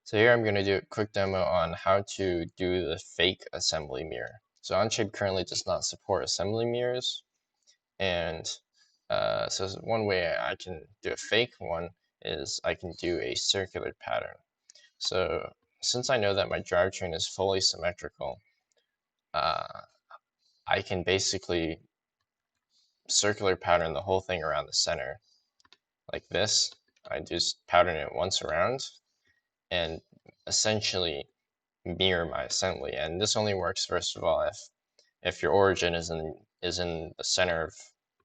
So here I'm going to do a quick demo on how to do the fake assembly mirror. So Onshape currently does not support assembly mirrors, and so one way I can do a fake one is I can do a circular pattern. So since I know that my drivetrain is fully symmetrical, I can basically circular pattern the whole thing around the center like this. I just pattern it once around and essentially mirror my assembly. And this only works, first of all, if your origin is in the center of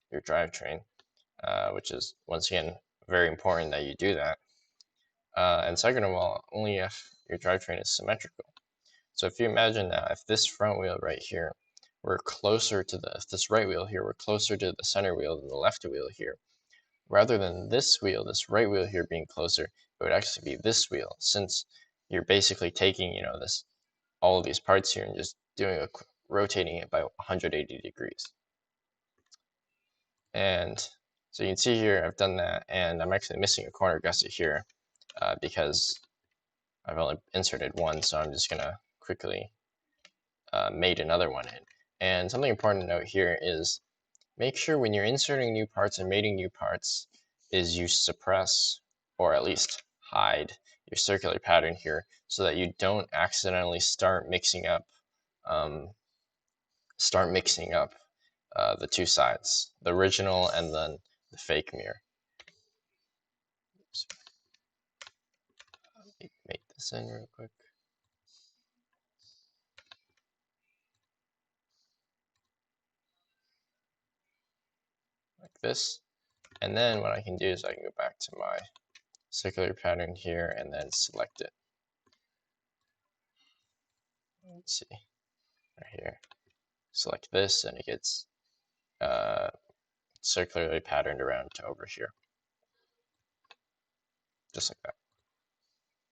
your drivetrain, which is once again very important that you do that. And second of all, only if your drivetrain is symmetrical. So if you imagine that if this front wheel right here were closer to if this right wheel here were closer to the center wheel than the left wheel here, rather than this wheel, this right wheel here being closer, it would actually be this wheel, since you're basically taking, all of these parts here and just rotating it by 180 degrees. And so you can see here, I've done that, and I'm actually missing a corner gusset here because I've only inserted one, so I'm just gonna quickly made another one in. And something important to note here is make sure when you're inserting new parts and mating new parts is you suppress, or at least hide, your circular pattern here so that you don't accidentally start mixing up the two sides, the original and then the fake mirror. So, let me make this in real quick. Like this. And then what I can do is I can go back to my circular pattern here and then select it. Let's see, right here. Select this and it gets circularly patterned around to over here. Just like that.